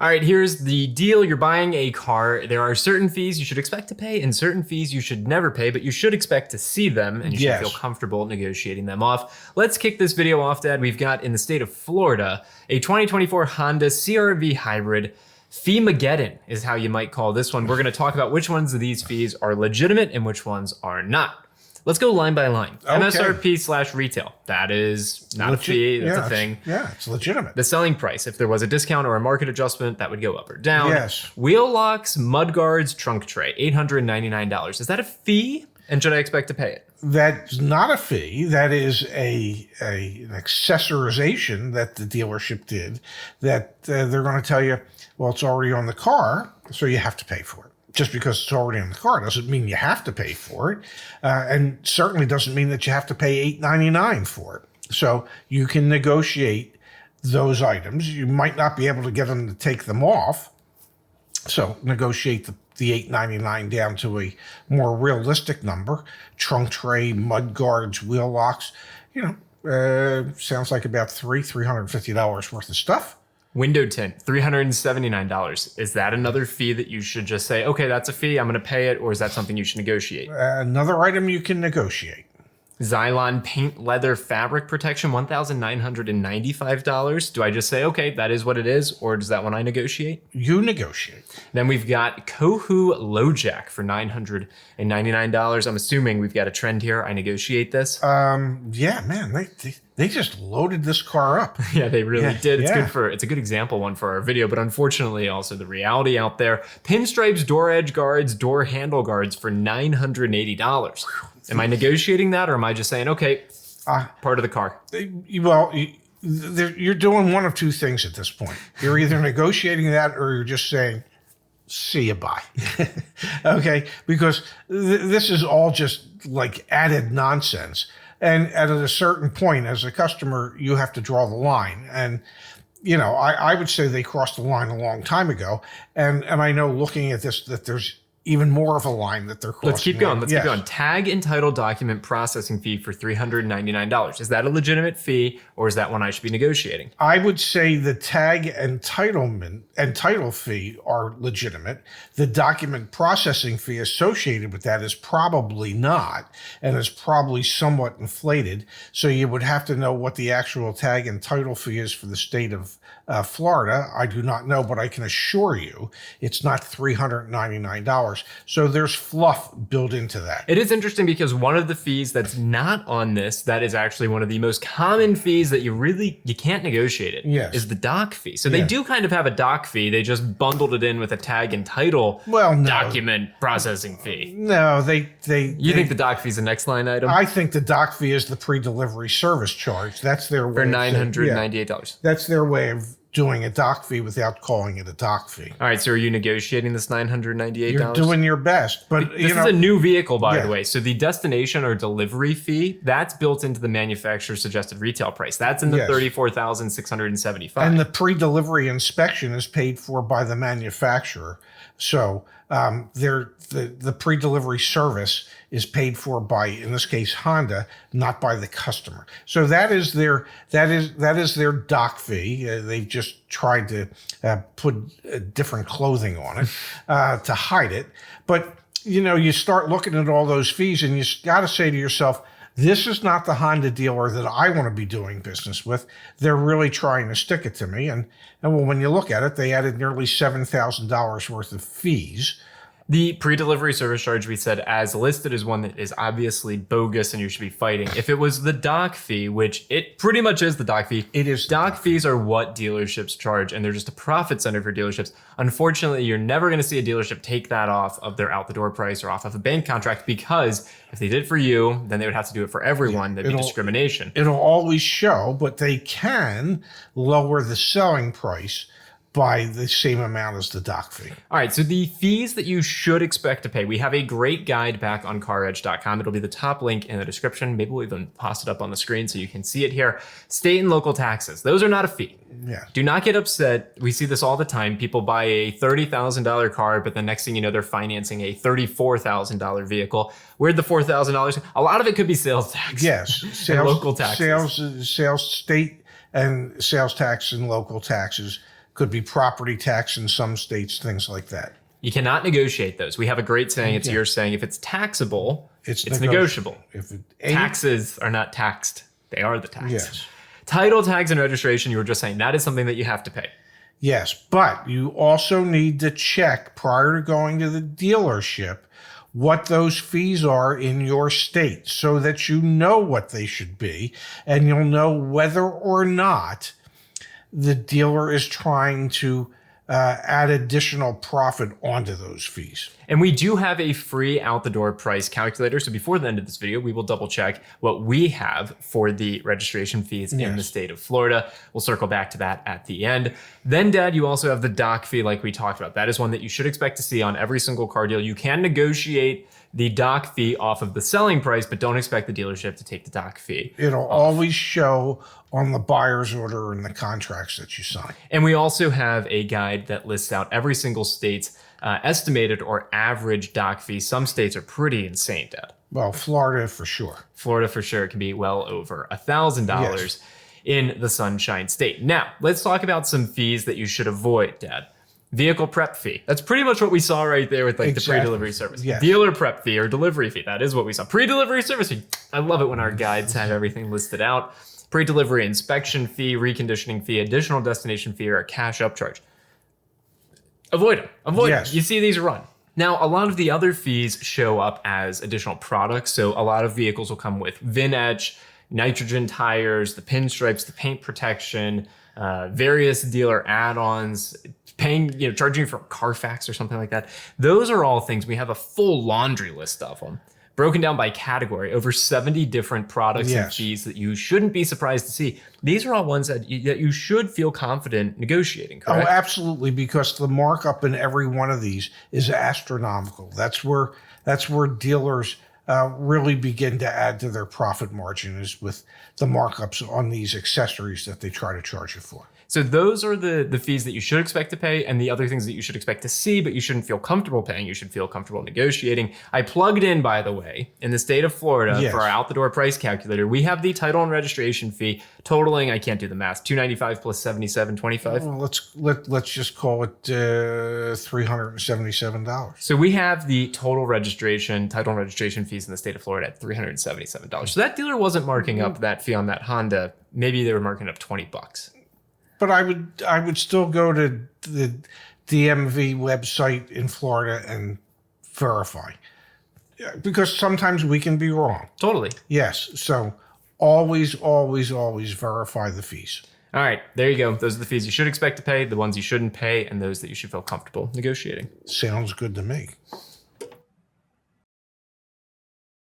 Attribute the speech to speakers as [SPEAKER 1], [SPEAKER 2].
[SPEAKER 1] All right, here's the deal. You're buying a car. There are certain fees you should expect to pay and certain fees you should never pay, but you should expect to see them and you should feel comfortable negotiating them off. Let's kick this video off, Dad. We've got in the state of Florida, a 2024 Honda CR-V Hybrid. Fee-mageddon is how you might call this one. We're going to talk about which ones of these fees are legitimate and which ones are not. Let's go line by line. Okay. MSRP/retail. That is not a fee. That's a thing.
[SPEAKER 2] Yeah, it's legitimate.
[SPEAKER 1] The selling price. If there was a discount or a market adjustment, that would go up or down.
[SPEAKER 2] Yes.
[SPEAKER 1] Wheel locks, mud guards, trunk tray. $899. Is that a fee? And should I expect to pay it?
[SPEAKER 2] That's not a fee. That is an accessorization that the dealership did that they're going to tell you, well, it's already on the car, so you have to pay for it. Just because it's already in the car doesn't mean you have to pay for it, and certainly doesn't mean that you have to pay $899 for it. So you can negotiate those items. You might not be able to get them to take them off, so negotiate the $899 down to a more realistic number. Trunk tray, mud guards, wheel locks, sounds like about $350 worth of stuff.
[SPEAKER 1] Window tint, $379. Is that another fee that you should just say, okay, that's a fee, I'm going to pay it, or is that something you should negotiate?
[SPEAKER 2] Another item you can negotiate.
[SPEAKER 1] Xylon paint leather fabric protection, $1,995. Do I just say, okay, that is what it is, or does that one I negotiate?
[SPEAKER 2] You negotiate.
[SPEAKER 1] Then we've got Kohu low jack for $999. I'm assuming we've got a trend here. I negotiate this.
[SPEAKER 2] Yeah, man, they just loaded this car up.
[SPEAKER 1] Yeah, they really did. It's a good example one for our video, but unfortunately also the reality out there. Pinstripes, door edge guards, door handle guards for $980. Am I negotiating that, or am I just saying, okay, part of the car?
[SPEAKER 2] Well, you're doing one of two things at this point. You're either negotiating that or you're just saying, see you, bye. Okay? Because this is all just like added nonsense. And at a certain point, as a customer, you have to draw the line. And, I would say they crossed the line a long time ago. And I know looking at this that there's even more of a line that they're crossing.
[SPEAKER 1] Let's keep going. Keep going. Tag and title document processing fee for $399. Is that a legitimate fee, or is that one I should be negotiating?
[SPEAKER 2] I would say the tag and title fee are legitimate. The document processing fee associated with that is probably not, and is probably somewhat inflated. So you would have to know what the actual tag and title fee is for the state of Florida. I do not know, but I can assure you it's not $399. So there's fluff built into that.
[SPEAKER 1] It is interesting because one of the fees that's not on this, that is actually one of the most common fees that you can't negotiate it, is the doc fee. So they do kind of have a doc fee. They just bundled it in with a tag and title document processing fee.
[SPEAKER 2] No,
[SPEAKER 1] You think the doc fee is the next line item?
[SPEAKER 2] I think the doc fee is the pre-delivery service charge. That's their way.
[SPEAKER 1] For $998.
[SPEAKER 2] That's their way of doing a doc fee without calling it a doc fee.
[SPEAKER 1] All right, so are you negotiating this $998?
[SPEAKER 2] You're doing your best, but
[SPEAKER 1] this is a new vehicle, by the way. So the destination or delivery fee, that's built into the manufacturer's suggested retail price. That's in the $34,675.
[SPEAKER 2] And the pre-delivery inspection is paid for by the manufacturer. So the pre-delivery service is paid for by, in this case, Honda, not by the customer. So that is their doc fee. They've just tried to put different clothing on it to hide it. But you start looking at all those fees, and you got to say to yourself, this is not the Honda dealer that I want to be doing business with. They're really trying to stick it to me. And when you look at it, they added nearly $7,000 worth of fees.
[SPEAKER 1] The pre-delivery service charge, we said, as listed, is one that is obviously bogus and you should be fighting. If it was the doc fee, which it pretty much is the doc fee.
[SPEAKER 2] It is.
[SPEAKER 1] Doc fees are what dealerships charge, and they're just a profit center for dealerships. Unfortunately, you're never going to see a dealership take that off of their out-the-door price or off of a bank contract, because if they did it for you, then they would have to do it for everyone. There'd be discrimination.
[SPEAKER 2] It'll always show, but they can lower the selling price by the same amount as the doc fee.
[SPEAKER 1] All right, so the fees that you should expect to pay, we have a great guide back on CarEdge.com. It'll be the top link in the description. Maybe we'll even post it up on the screen so you can see it here. State and local taxes, those are not a fee.
[SPEAKER 2] Yeah.
[SPEAKER 1] Do not get upset. We see this all the time. People buy a $30,000 car, but the next thing you know, they're financing a $34,000 vehicle. Where'd the $4,000? A lot of it could be sales tax.
[SPEAKER 2] Yes,
[SPEAKER 1] and local taxes.
[SPEAKER 2] Sales, state and sales tax and local taxes Could be property tax in some states, things like that.
[SPEAKER 1] You cannot negotiate those. We have a great saying. It's your saying. If it's taxable, it's negotiable.
[SPEAKER 2] If it
[SPEAKER 1] Taxes are not taxed. They are the tax.
[SPEAKER 2] Yes.
[SPEAKER 1] Title tags and registration, you were just saying, that is something that you have to pay.
[SPEAKER 2] Yes, but you also need to check prior to going to the dealership what those fees are in your state so that you know what they should be and you'll know whether or not the dealer is trying to add additional profit onto those fees.
[SPEAKER 1] And we do have a free out-the-door price calculator. So before the end of this video, we will double check what we have for the registration fees in the state of Florida. We'll circle back to that at the end. Then, Dad, you also have the doc fee like we talked about. That is one that you should expect to see on every single car deal. You can negotiate the doc fee off of the selling price, but don't expect the dealership to take the doc fee.
[SPEAKER 2] It'll always show on the buyer's order and the contracts that you sign.
[SPEAKER 1] And we also have a guide that lists out every single state's estimated or average doc fee. Some states are pretty insane, Dad.
[SPEAKER 2] Well, Florida for sure.
[SPEAKER 1] Florida for sure. It can be well over $1,000 in the Sunshine State. Now, let's talk about some fees that you should avoid, Dad. Vehicle prep fee. That's pretty much what we saw right there with like the pre-delivery service.
[SPEAKER 2] Yes.
[SPEAKER 1] Dealer prep fee or delivery fee. That is what we saw. Pre-delivery service fee. I love it when our guides have everything listed out. Pre-delivery inspection fee, reconditioning fee, additional destination fee, or a cash upcharge. Avoid them. Avoid them. You see these run. Now, a lot of the other fees show up as additional products. So a lot of vehicles will come with VIN etch, nitrogen tires, the pinstripes, the paint protection, various dealer add-ons, paying, charging you for Carfax or something like that. Those are all things. We have a full laundry list of them, broken down by category, over 70 different products and fees that you shouldn't be surprised to see. These are all ones that you should feel confident negotiating, correct?
[SPEAKER 2] Oh, absolutely, because the markup in every one of these is astronomical. That's where dealers really begin to add to their profit margin, is with the markups on these accessories that they try to charge you for.
[SPEAKER 1] So those are the fees that you should expect to pay, and the other things that you should expect to see, but you shouldn't feel comfortable paying. You should feel comfortable negotiating. I plugged in, by the way, in the state of Florida for our out-the-door price calculator. We have the title and registration fee totaling, I can't do the math, $295 plus $77.25.
[SPEAKER 2] Well, let's just call it $377.
[SPEAKER 1] So we have the total registration, title and registration fees in the state of Florida at $377. So that dealer wasn't marking up that fee on that Honda. Maybe they were marking up $20.
[SPEAKER 2] But I would still go to the DMV website in Florida and verify, because sometimes we can be wrong.
[SPEAKER 1] Totally.
[SPEAKER 2] Yes. So always verify the fees.
[SPEAKER 1] All right, there you go. Those are the fees you should expect to pay, the ones you shouldn't pay, and those that you should feel comfortable negotiating.
[SPEAKER 2] Sounds good to me.